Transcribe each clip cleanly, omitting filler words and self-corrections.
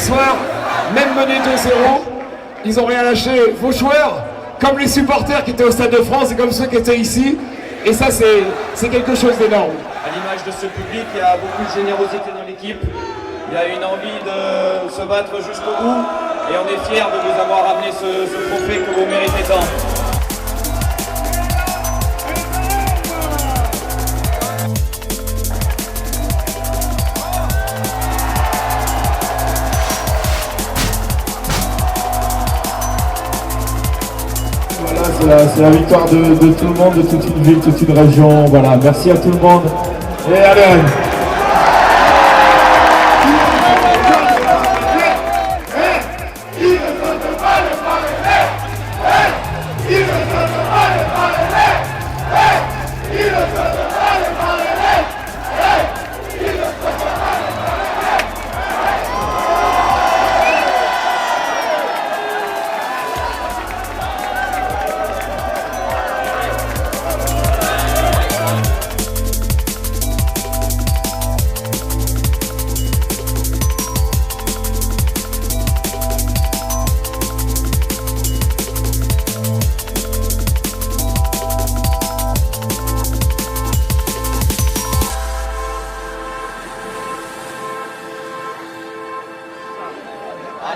soir, même menés 2-0, ils n'ont rien lâché. Vos joueurs, comme les supporters qui étaient au Stade de France et comme ceux qui étaient ici, et ça c'est quelque chose d'énorme. À l'image de ce public, il y a beaucoup de générosité dans l'équipe. Il y a une envie de se battre jusqu'au bout et on est fiers de vous avoir amené ce trophée que vous méritez tant. Voilà, c'est la victoire de tout le monde, de toute une ville, toute une région. Voilà, merci à tout le monde. Et allez.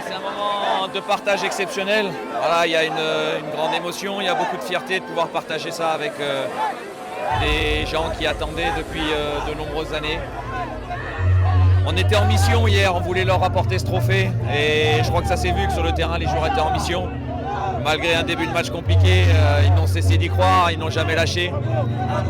C'est un moment de partage exceptionnel. Voilà, il y a une grande émotion, il y a beaucoup de fierté de pouvoir partager ça avec des gens qui attendaient depuis de nombreuses années. On était en mission hier, on voulait leur apporter ce trophée et je crois que ça s'est vu que sur le terrain les joueurs étaient en mission. Malgré un début de match compliqué, ils n'ont cessé d'y croire, ils n'ont jamais lâché.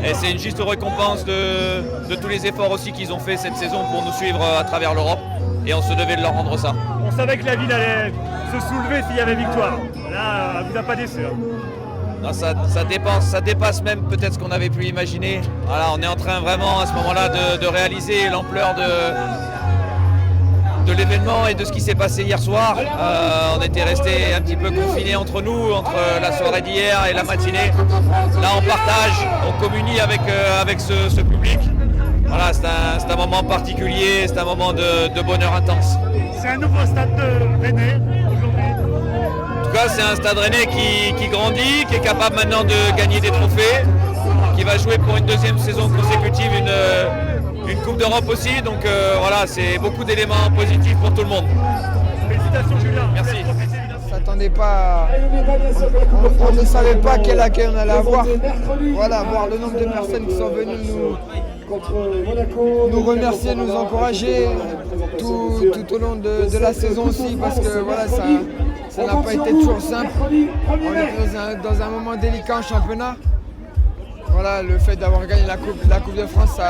Et c'est une juste récompense de tous les efforts aussi qu'ils ont fait cette saison pour nous suivre à travers l'Europe. Et on se devait de leur rendre ça. On savait que la ville allait se soulever s'il y avait victoire. Là, elle vous a pas déçu. Non, ça dépasse même peut-être ce qu'on avait pu imaginer. Voilà, on est en train vraiment à ce moment-là de réaliser l'ampleur de l'événement et de ce qui s'est passé hier soir. On était restés un petit peu confinés entre nous, entre la soirée d'hier et la matinée. Là on partage, on communie avec ce public. Voilà, c'est un moment particulier, c'est un moment de bonheur intense. C'est un nouveau stade de Rennais aujourd'hui. En tout cas, c'est un stade rennais qui grandit, qui est capable maintenant de gagner des trophées, qui va jouer pour une deuxième saison consécutive une Coupe d'Europe aussi. Donc voilà, c'est beaucoup d'éléments positifs pour tout le monde. Félicitations Julien. Merci. On s'attendait pas, on ne savait pas quel accueil on allait avoir. Voilà, voir le nombre de personnes qui sont venues nous remercier, nous encourager tout au long de la saison aussi, parce que voilà, ça n'a pas été toujours simple. On était dans un moment délicat en championnat. Voilà, le fait d'avoir gagné la Coupe de France,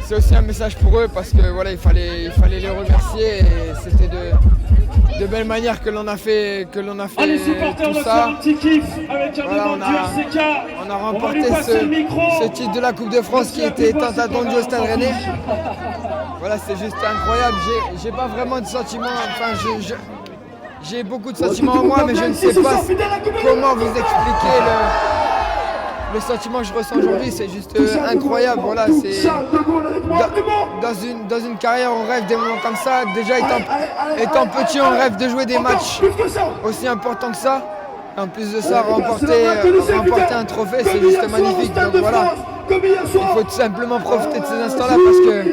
c'est aussi un message pour eux, parce que voilà, il fallait les remercier et c'était de belle manière que l'on a fait tout ça. Voilà, on a remporté ce titre de la Coupe de France qui était tant attendu au Stade Rennais. Voilà, c'est juste incroyable. J'ai pas vraiment de sentiments. Enfin, j'ai beaucoup de sentiments en moi, mais je ne sais pas comment vous expliquer le sentiment que je ressens aujourd'hui. C'est juste incroyable. Voilà, c'est dans une carrière, on rêve des moments comme ça. Déjà étant petit, on rêve de jouer des matchs aussi importants que ça. En plus de ça, remporter un trophée, c'est juste magnifique. Donc voilà, il faut tout simplement profiter de ces instants-là, parce que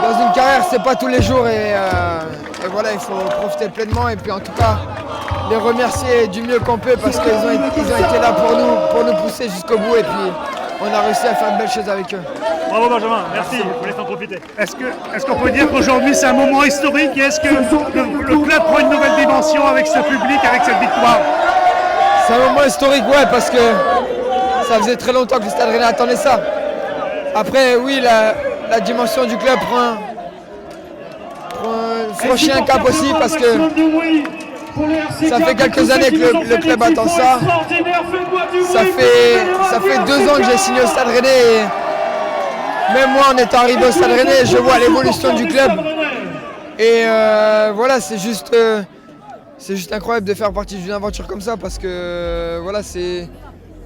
dans une carrière, c'est pas tous les jours et voilà, il faut profiter pleinement. Et puis en tout cas, les remercier du mieux qu'on peut, parce qu'ils ont été là pour nous pousser jusqu'au bout, et puis on a réussi à faire de belles choses avec eux. Bravo Benjamin, merci, je vous laisse en profiter. Est-ce qu'on peut dire qu'aujourd'hui c'est un moment historique, et est-ce que le club prend une nouvelle dimension avec ce public, avec cette victoire? C'est un moment historique, ouais, parce que ça faisait très longtemps que le Stade Rennais attendait ça. Après, oui, la dimension du club franchit un cap aussi, parce que ça fait quelques années que le club attend ça. Ça fait 2 ans que j'ai signé au Stade Rennais. Et même moi, en étant arrivé au Stade Rennais, je vois l'évolution du club. Et voilà, c'est juste incroyable de faire partie d'une aventure comme ça, parce que voilà, c'est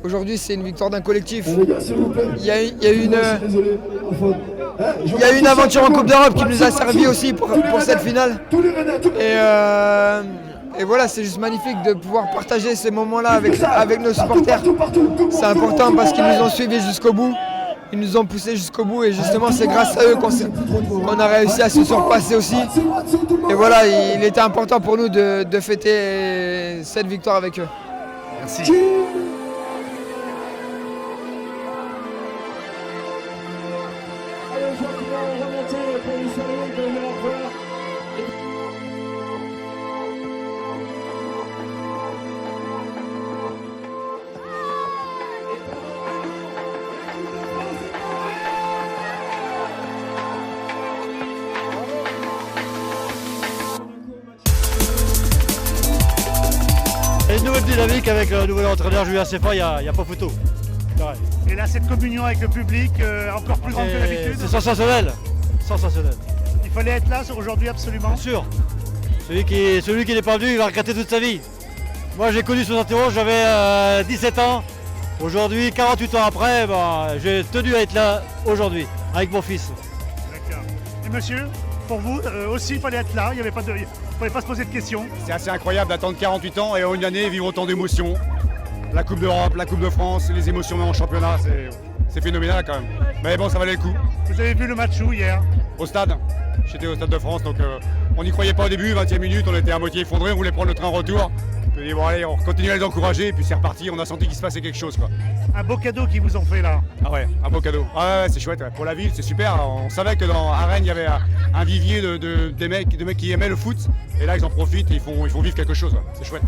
Aujourd'hui, c'est une victoire d'un collectif. Les gars, s'il vous plaît. Il y a eu une, Je suis désolé. Enfin, hein, je il y a eu une aventure en Coupe d'Europe qui nous a Maxime, servi aussi pour cette Rennais, finale. Tous les Rennais, tous les Et voilà, c'est juste magnifique de pouvoir partager ces moments-là avec nos supporters. partout. C'est important parce qu'ils nous ont suivis jusqu'au bout. Ils nous ont poussés jusqu'au bout et justement c'est grâce à eux qu'on a réussi à se surpasser aussi. Et voilà, il était important pour nous de fêter cette victoire avec eux. Merci. Il y a une nouvelle dynamique avec le nouvel entraîneur Julien Stéphane, il n'y a pas photo. C'est vrai. Et là, cette communion avec le public, encore plus grande que d'habitude. C'est sensationnel. Sensationnel. Il fallait être là aujourd'hui absolument. Bien sûr. Celui qui n'est pas venu, il va regretter toute sa vie. Moi j'ai connu 71, j'avais 17 ans. Aujourd'hui, 48 ans après, j'ai tenu à être là aujourd'hui, avec mon fils. D'accord. Et monsieur, pour vous aussi, il fallait être là, il ne fallait pas se poser de questions. C'est assez incroyable d'attendre 48 ans et en une année vivre autant d'émotions. La Coupe d'Europe, la Coupe de France, les émotions même en championnat, c'est phénoménal quand même. Mais bon, ça valait le coup. Vous avez vu le match où hier? Au stade, j'étais au Stade de France, donc on n'y croyait pas au début, 20e minute, on était à moitié effondré, on voulait prendre le train retour. On s'est dit bon allez, on continue à les encourager et puis c'est reparti, on a senti qu'il se passait quelque chose quoi. Un beau cadeau qu'ils vous ont fait là. Ah ouais, un beau cadeau. Ah ouais, c'est chouette, ouais. Pour la ville c'est super. On savait que à Rennes il y avait un vivier de mecs qui aimaient le foot et là ils en profitent et ils font vivre quelque chose, ouais. C'est chouette.